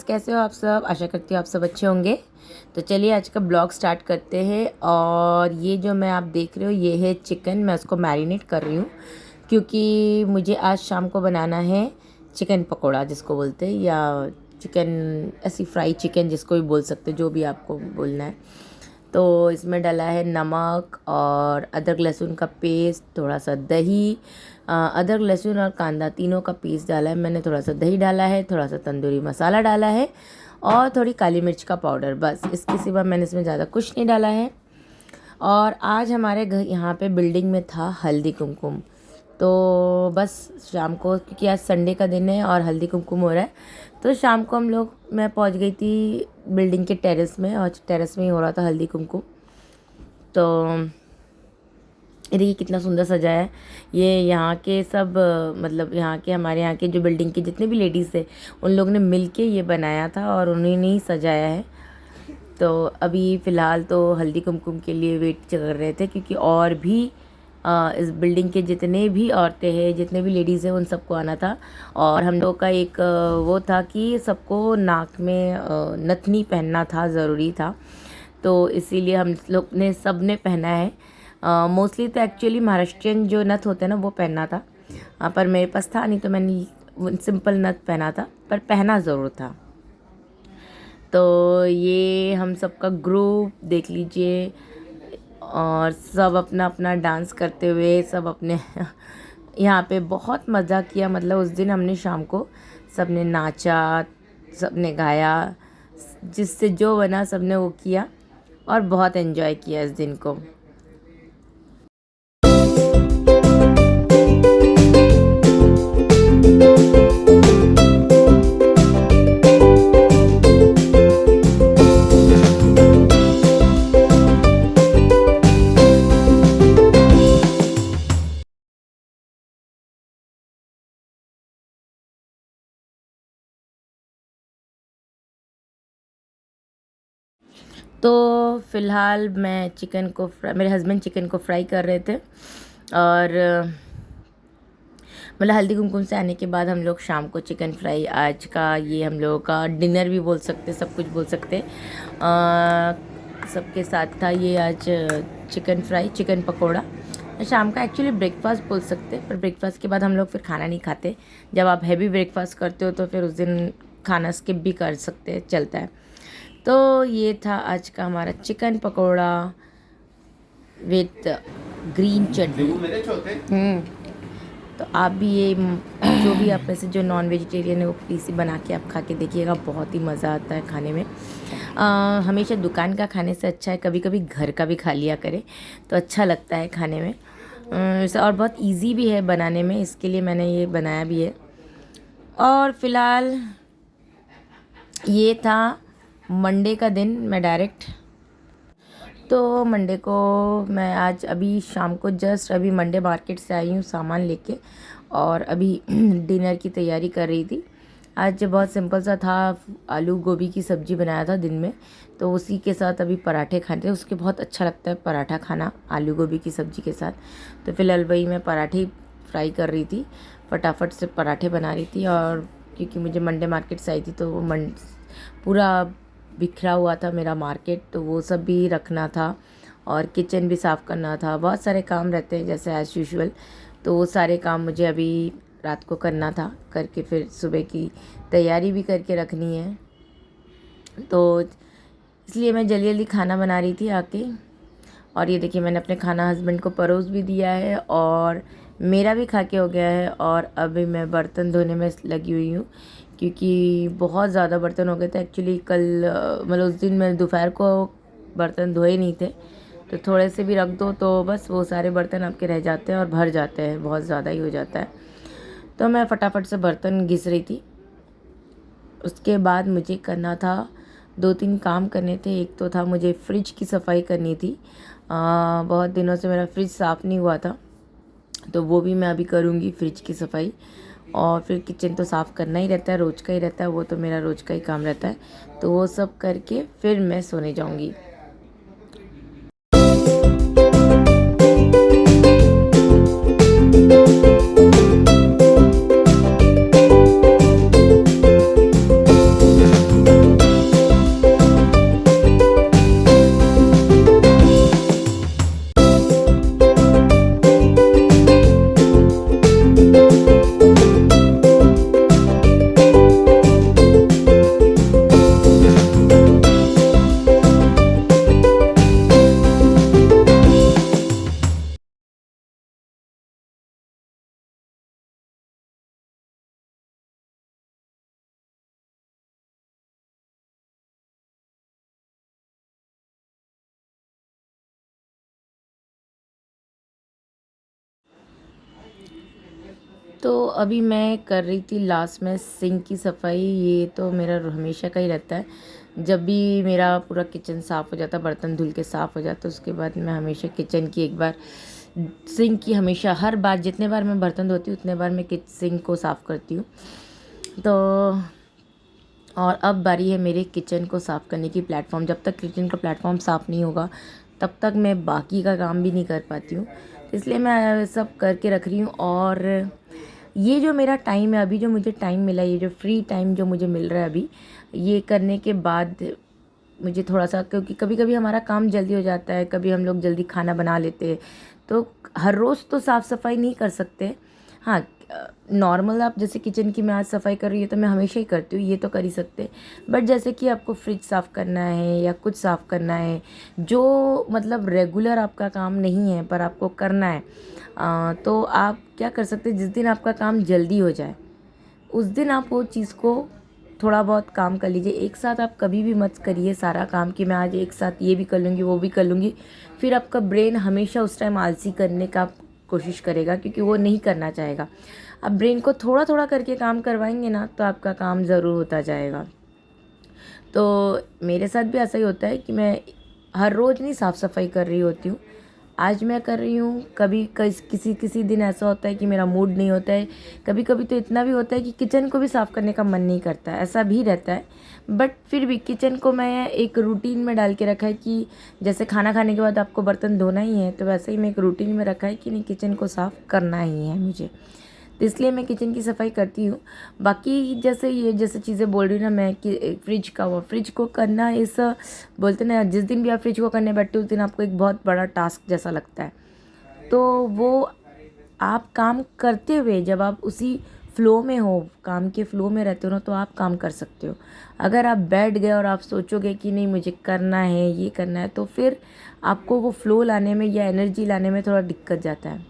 कैसे हो आप सब? आशा करती हूँ आप सब अच्छे होंगे। तो चलिए आज का ब्लॉग स्टार्ट करते हैं। और ये जो मैं आप देख रहे हो ये है चिकन। मैं उसको मैरिनेट कर रही हूँ क्योंकि मुझे आज शाम को बनाना है चिकन पकौड़ा जिसको बोलते हैं, या चिकन ऐसी फ्राई चिकन जिसको भी बोल सकते, जो भी आपको बोलना है। तो इसमें डाला है नमक और अदरक लहसुन का पेस्ट, थोड़ा सा दही, अदरक लहसुन और कांदा तीनों का पेस्ट डाला है मैंने, थोड़ा सा दही डाला है, थोड़ा सा तंदूरी मसाला डाला है और थोड़ी काली मिर्च का पाउडर, बस इसके सिवा मैंने इसमें ज़्यादा कुछ नहीं डाला है। और आज हमारे घर यहाँ पे बिल्डिंग में था हल्दी कुमकुम, तो बस शाम को, क्योंकि आज संडे का दिन है और हल्दी कुमकुम हो रहा है, तो शाम को मैं पहुँच गई थी बिल्डिंग के टेरेस में, और टेरेस में ही हो रहा था हल्दी कुमकुम। तो ये देखिए कितना सुंदर सजा है। ये यहाँ के सब मतलब यहाँ के, हमारे यहाँ के जो बिल्डिंग के जितने भी लेडीज़ थे उन लोग ने मिल के ये बनाया था और उन्होंने ही सजाया है। तो अभी फ़िलहाल तो हल्दी कुमकुम के लिए वेट कर रहे थे, क्योंकि और भी इस बिल्डिंग के जितने भी औरतें हैं, जितने भी लेडीज़ हैं, उन सबको आना था। और हम लोग का एक वो था कि सबको नाक में नथनी पहनना था, ज़रूरी था। तो इसीलिए हम लोग ने सब ने पहना है। मोस्टली तो एक्चुअली महाराष्ट्रियन जो नथ होते हैं ना वो पहनना था, पर मेरे पास था नहीं तो मैंने सिंपल नथ पहना था, पर पहना ज़रूर था। तो ये हम सबका ग्रुप देख लीजिए, और सब अपना अपना डांस करते हुए सब अपने यहाँ पे बहुत मज़ा किया। मतलब उस दिन हमने शाम को सब ने नाचा, सब ने गाया, जिससे जो बना सब ने वो किया और बहुत एंजॉय किया इस दिन को। तो फ़िलहाल मैं मेरे हस्बैंड चिकन को फ्राई कर रहे थे, और मतलब हल्दी कुमकुम से आने के बाद हम लोग शाम को चिकन फ्राई, आज का ये हम लोगों का डिनर भी बोल सकते, सब कुछ बोल सकते, सबके साथ था ये आज चिकन फ्राई, चिकन पकोड़ा। शाम का एक्चुअली ब्रेकफास्ट बोल सकते, पर ब्रेकफास्ट के बाद हम लोग फिर खाना नहीं खाते। जब आप हैवी ब्रेकफास्ट करते हो तो फिर उस दिन खाना स्किप भी कर सकते, चलता है। तो ये था आज का हमारा चिकन पकोड़ा विथ ग्रीन चटनी। तो आप भी ये जो भी आप में से जो नॉन वेजिटेरियन है वो प्लीज़ बना के आप खा के देखिएगा, बहुत ही मज़ा आता है खाने में। हमेशा दुकान का खाने से अच्छा है कभी कभी घर का भी खा लिया करें, तो अच्छा लगता है खाने में। और बहुत इजी भी है बनाने में, इसके लिए मैंने ये बनाया भी है। और फ़िलहाल ये था मंडे का दिन। मैं डायरेक्ट तो मंडे को मैं आज अभी शाम को जस्ट अभी मंडे मार्केट से आई हूँ सामान लेके, और अभी डिनर की तैयारी कर रही थी। आज बहुत सिंपल सा था, आलू गोभी की सब्ज़ी बनाया था दिन में, तो उसी के साथ अभी पराठे खाने थे। उसके बहुत अच्छा लगता है पराठा खाना आलू गोभी की सब्ज़ी के साथ। तो फिलहाल वही मैं पराठे फ्राई कर रही थी, फटाफट से पराठे बना रही थी। और क्योंकि मुझे मंडे मार्केट से आई थी तो वो पूरा बिखरा हुआ था मेरा मार्केट, तो वो सब भी रखना था और किचन भी साफ़ करना था। बहुत सारे काम रहते हैं जैसे एज़ यूजुअल, तो वो सारे काम मुझे अभी रात को करना था, करके फिर सुबह की तैयारी भी करके रखनी है। तो इसलिए मैं जल्दी जल्दी खाना बना रही थी आके। और ये देखिए मैंने अपने खाना हस्बैंड को परोस भी दिया है और मेरा भी खा के हो गया है। और अभी मैं बर्तन धोने में लगी हुई हूँ, क्योंकि बहुत ज़्यादा बर्तन हो गए थे एक्चुअली। कल मतलब उस दिन मैं दोपहर को बर्तन धोए नहीं थे, तो थोड़े से भी रख दो तो बस वो सारे बर्तन आपके रह जाते हैं और भर जाते हैं, बहुत ज़्यादा ही हो जाता है। तो मैं फटाफट से बर्तन घिस रही थी। उसके बाद मुझे करना था 2-3 काम करने थे। एक तो था मुझे फ्रिज की सफाई करनी थी, बहुत दिनों से मेरा फ्रिज साफ़ नहीं हुआ था, तो वो भी मैं अभी करूँगी फ्रिज की सफाई। और फिर किचन तो साफ़ करना ही रहता है, रोज़ का ही रहता है, वो तो मेरा रोज़ का ही काम रहता है। तो वो सब करके फिर मैं सोने जाऊँगी। तो अभी मैं कर रही थी लास्ट में सिंक की सफाई। ये तो मेरा हमेशा का ही रहता है। जब भी मेरा पूरा किचन साफ़ हो जाता, बर्तन धुल के साफ़ हो जाता, उसके बाद मैं हमेशा किचन की एक बार सिंक की, हमेशा हर बार जितने बार मैं बर्तन धोती हूँ उतने बार मैं सिंक को साफ़ करती हूँ। तो और अब बारी है मेरे किचन को साफ़ करने की। प्लेटफॉर्म, जब तक किचन का प्लेटफॉर्म साफ़ नहीं होगा तब तक मैं बाकी का काम भी नहीं कर पाती हूँ। इसलिए मैं सब करके रख रही हूँ। और ये जो मेरा टाइम है, अभी जो मुझे टाइम मिला, ये जो फ्री टाइम जो मुझे मिल रहा है अभी, ये करने के बाद मुझे थोड़ा सा, क्योंकि कभी कभी हमारा काम जल्दी हो जाता है, कभी हम लोग जल्दी खाना बना लेते हैं, तो हर रोज़ तो साफ़ सफाई नहीं कर सकते। हाँ, नॉर्मल आप जैसे किचन की मैं आज सफाई कर रही हूँ तो मैं हमेशा ही करती हूँ, ये तो कर ही सकते। बट जैसे कि आपको फ्रिज साफ़ करना है या कुछ साफ़ करना है, जो मतलब रेगुलर आपका काम नहीं है पर आपको करना है, तो आप क्या कर सकते हैं, जिस दिन आपका काम जल्दी हो जाए उस दिन आप वो चीज़ को थोड़ा बहुत काम कर लीजिए। एक साथ आप कभी भी मत करिए सारा काम कि मैं आज एक साथ ये भी कर लूँगी वो भी कर लूँगी। फिर आपका ब्रेन हमेशा उस टाइम आलसी करने का कोशिश करेगा, क्योंकि वो नहीं करना चाहेगा। आप ब्रेन को थोड़ा थोड़ा करके काम करवाएंगे ना, तो आपका काम ज़रूर होता जाएगा। तो मेरे साथ भी ऐसा ही होता है कि मैं हर रोज़ नहीं साफ़ सफाई कर रही होती हूँ। आज मैं कर रही हूँ, कभी किसी किसी दिन ऐसा होता है कि मेरा मूड नहीं होता है। कभी कभी तो इतना भी होता है कि किचन को भी साफ़ करने का मन नहीं करता है, ऐसा भी रहता है। बट फिर भी किचन को मैं एक रूटीन में डाल के रखा है कि जैसे खाना खाने के बाद आपको बर्तन धोना ही है, तो वैसे ही मैं एक रूटीन में रखा है कि नहीं, किचन को साफ़ करना ही है मुझे। तो इसलिए मैं किचन की सफाई करती हूँ। बाकी जैसे ये जैसे चीज़ें बोल रही हूँ ना मैं, कि फ्रिज का, वो फ्रिज को करना, इस बोलते ना, जिस दिन भी आप फ्रिज को करने बैठते हो उस दिन आपको एक बहुत बड़ा टास्क जैसा लगता है। तो वो आप काम करते हुए, जब आप उसी फ्लो में हो, काम के फ्लो में रहते हो ना, तो आप काम कर सकते हो। अगर आप बैठ गए और आप सोचोगे कि नहीं मुझे करना है, ये करना है, तो फिर आपको वो फ्लो लाने में या एनर्जी लाने में थोड़ा दिक्कत जाता है।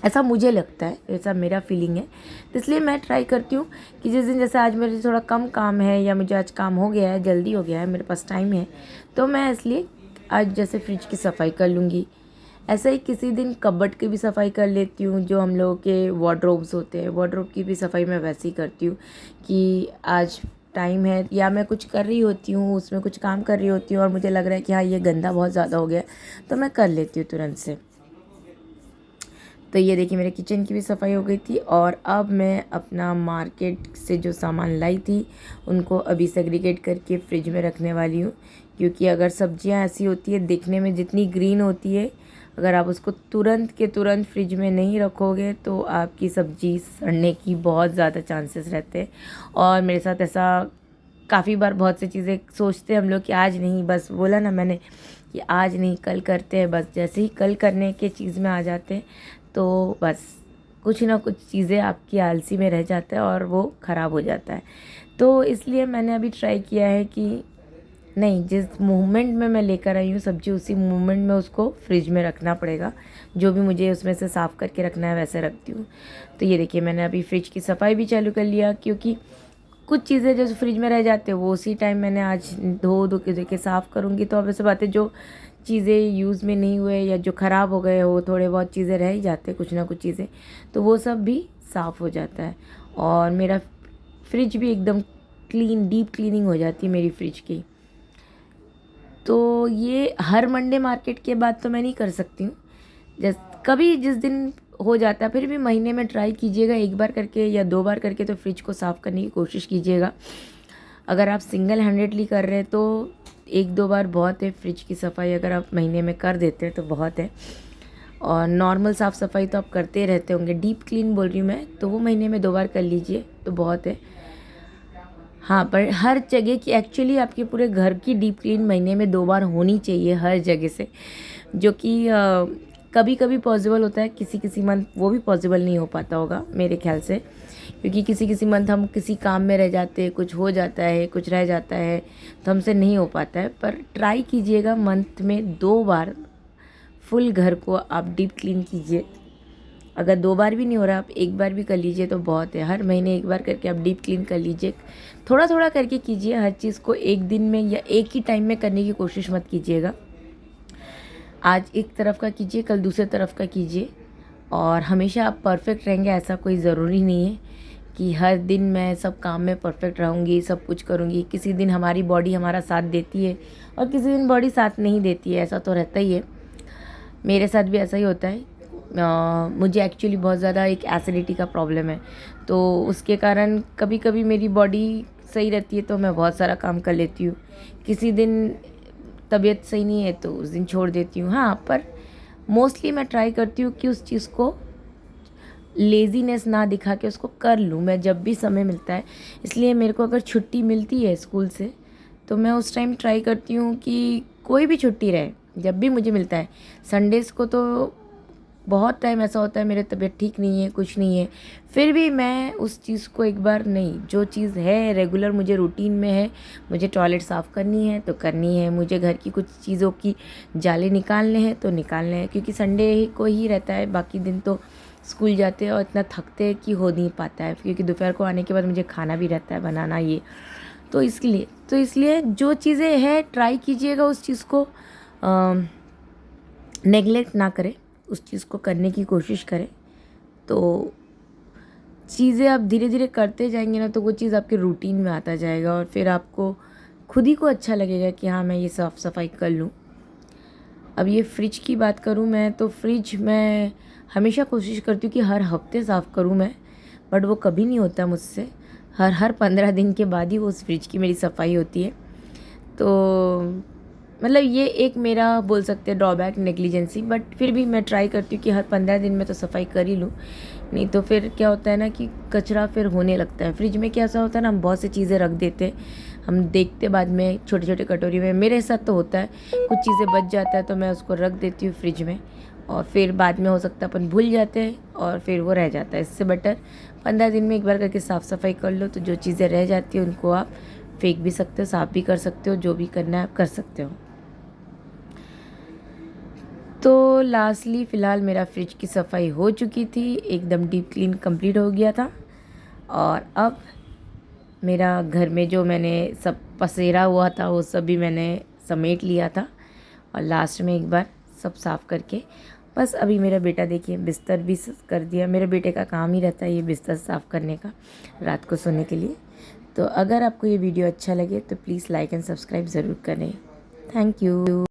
ऐसा मुझे लगता है, ऐसा मेरा फीलिंग है। तो इसलिए मैं ट्राई करती हूँ कि जिस दिन, जैसे आज मेरे थोड़ा कम काम है या मुझे आज काम हो गया है, जल्दी हो गया है, मेरे पास टाइम है, तो मैं इसलिए आज जैसे फ्रिज की सफाई कर लूँगी। ऐसा ही किसी दिन कबर्ड की भी सफाई कर लेती हूँ, जो हम लोगों के वार्डरोब्स होते हैं, वार्डरोब की भी सफाई मैं वैसे ही करती हूँ कि आज टाइम है, या मैं कुछ कर रही होती हूँ, उसमें कुछ काम कर रही होती हूँ और मुझे लग रहा है कि हाँ ये गंदा बहुत ज़्यादा हो गया, तो मैं कर लेती हूँ तुरंत से। तो ये देखिए मेरे किचन की भी सफाई हो गई थी। और अब मैं अपना मार्केट से जो सामान लाई थी उनको अभी सेग्रीगेट करके फ्रिज में रखने वाली हूँ, क्योंकि अगर सब्जियां ऐसी होती है देखने में जितनी ग्रीन होती है, अगर आप उसको तुरंत के तुरंत फ्रिज में नहीं रखोगे तो आपकी सब्जी सड़ने की बहुत ज़्यादा चांसेस रहते हैं। और मेरे साथ ऐसा काफ़ी बार, बहुत सी चीज़ें सोचते हैं हम लोग कि आज नहीं, बस बोला ना मैंने कि आज नहीं कल करते हैं, बस जैसे ही कल करने के चीज़ में आ जाते हैं तो बस कुछ ना कुछ चीज़ें आपकी आलसी में रह जाता है और वो ख़राब हो जाता है। तो इसलिए मैंने अभी ट्राई किया है कि नहीं, जिस मूवमेंट में मैं लेकर आई हूँ सब्ज़ी, उसी मूवमेंट में उसको फ्रिज में रखना पड़ेगा। जो भी मुझे उसमें से साफ़ करके रखना है वैसे रखती हूँ। तो ये देखिए मैंने अभी फ्रिज की सफाई भी चालू कर लिया, क्योंकि कुछ चीज़ें जो फ्रिज में रह जाते हैं वो उसी टाइम मैंने आज धो के साफ़ करूँगी। तो अब ऐसे बातें, जो चीज़ें यूज़ में नहीं हुए या जो ख़राब हो गए हो, थोड़े बहुत चीज़ें रह ही जाते हैं, कुछ ना कुछ चीज़ें, तो वो सब भी साफ़ हो जाता है। और मेरा फ्रिज भी एकदम क्लीन, डीप क्लीनिंग हो जाती है मेरी फ्रिज की। तो ये हर मंडे मार्केट के बाद तो मैं नहीं कर सकती हूँ, कभी जिस दिन हो जाता है, फिर भी महीने में ट्राई कीजिएगा, एक बार करके या 2 बार करके तो फ्रिज को साफ़ करने की कोशिश कीजिएगा। अगर आप सिंगल हैंडेडली कर रहे हैं तो 1-2 बार बहुत है। फ्रिज की सफाई अगर आप महीने में कर देते हैं तो बहुत है। और नॉर्मल साफ़ सफाई तो आप करते रहते होंगे, डीप क्लीन बोल रही हूँ मैं, तो वो महीने में 2 बार कर लीजिए तो बहुत है। हाँ, पर हर जगह की, एक्चुअली आपके पूरे घर की डीप क्लीन महीने में 2 बार होनी चाहिए हर जगह से, जो कि कभी कभी पॉसिबल होता है, किसी किसी मंथ वो भी पॉसिबल नहीं हो पाता होगा मेरे ख्याल से, क्योंकि किसी किसी मंथ हम किसी काम में रह जाते हैं, कुछ हो जाता है, कुछ रह जाता है, तो हमसे नहीं हो पाता है। पर ट्राई कीजिएगा मंथ में 2 बार फुल घर को आप डीप क्लीन कीजिए। अगर 2 बार भी नहीं हो रहा, आप 1 बार भी कर लीजिए तो बहुत है। हर महीने 1 बार करके आप डीप क्लीन कर लीजिए। थोड़ा थोड़ा करके कीजिए, हर चीज़ को एक दिन में या एक ही टाइम में करने की कोशिश मत कीजिएगा। आज एक तरफ का कीजिए, कल दूसरे तरफ का कीजिए, और हमेशा आप परफेक्ट रहेंगे ऐसा कोई ज़रूरी नहीं है कि हर दिन मैं सब काम में परफेक्ट रहूँगी, सब कुछ करूँगी। किसी दिन हमारी बॉडी हमारा साथ देती है और किसी दिन बॉडी साथ नहीं देती है, ऐसा तो रहता ही है। मेरे साथ भी ऐसा ही होता है। मुझे एक्चुअली बहुत ज़्यादा एक एसिडिटी का प्रॉब्लम है, तो उसके कारण कभी कभी मेरी बॉडी सही रहती है तो मैं बहुत सारा काम कर लेती हूँ। किसी दिन तबीयत सही नहीं है तो उस दिन छोड़ देती हूँ। हाँ, पर मोस्टली मैं ट्राई करती हूँ कि उस चीज़ को लेज़ीनेस ना दिखा के उसको कर लूँ मैं जब भी समय मिलता है। इसलिए मेरे को अगर छुट्टी मिलती है स्कूल से तो मैं उस टाइम ट्राई करती हूँ कि कोई भी छुट्टी रहे, जब भी मुझे मिलता है। संडेज़ को तो बहुत टाइम ऐसा होता है मेरी तबीयत ठीक नहीं है, कुछ नहीं है, फिर भी मैं उस चीज़ को एक बार नहीं, जो चीज़ है रेगुलर मुझे रूटीन में है, मुझे टॉयलेट साफ़ करनी है तो करनी है, मुझे घर की कुछ चीज़ों की जाले निकालने हैं तो निकालने हैं, क्योंकि संडे को ही रहता है। बाकी दिन तो स्कूल जाते हैं और इतना थकते हैं कि हो नहीं पाता है, क्योंकि दोपहर को आने के बाद मुझे खाना भी रहता है बनाना ये। तो इसलिए जो चीज़ें हैं ट्राई कीजिएगा उस चीज़ को नेगलेक्ट ना करें, उस चीज़ को करने की कोशिश करें। तो चीज़ें आप धीरे धीरे करते जाएंगे ना तो वो चीज़ आपके रूटीन में आता जाएगा और फिर आपको खुद ही को अच्छा लगेगा कि हाँ मैं ये साफ़ सफाई कर लूँ। अब ये फ्रिज की बात करूँ मैं, तो फ्रिज मैं हमेशा कोशिश करती हूँ कि हर हफ्ते साफ़ करूँ मैं, बट वो कभी नहीं होता मुझसे। हर 15 दिन के बाद ही वो उस फ्रिज की मेरी सफाई होती है। तो मतलब ये एक मेरा बोल सकते हैं ड्रॉबैक, नेग्लिजेंसी, बट फिर भी मैं ट्राई करती हूँ कि हर 15 दिन में तो सफाई कर ही लूँ। नहीं तो फिर क्या होता है ना कि कचरा फिर होने लगता है। फ्रिज में क्या ऐसा होता है ना, हम बहुत सी चीज़ें रख देते हैं, हम देखते बाद में छोटे छोटे कटोरी में। मेरे साथ तो होता है कुछ चीज़ें बच जाता है तो मैं उसको रख देती हूँ फ्रिज में, और फिर बाद में हो सकता है अपन भूल जाते हैं और फिर वो रह जाता है। इससे बेटर 15 दिन में एक बार करके साफ़ सफाई कर लो, तो जो चीज़ें रह जाती हैं उनको आप फेंक भी सकते हो, साफ़ भी कर सकते हो, जो भी करना है आप कर सकते हो। तो लास्टली फ़िलहाल मेरा फ्रिज की सफाई हो चुकी थी, एकदम डीप क्लीन कंप्लीट हो गया था। और अब मेरा घर में जो मैंने सब पसेरा हुआ था वो सब भी मैंने समेट लिया था, और लास्ट में एक बार सब साफ़ करके बस अभी मेरा बेटा देखिए बिस्तर भी कर दिया। मेरे बेटे का काम ही रहता है ये बिस्तर साफ़ करने का रात को सोने के लिए। तो अगर आपको ये वीडियो अच्छा लगे तो प्लीज़ लाइक एंड सब्सक्राइब ज़रूर करें। Thank you.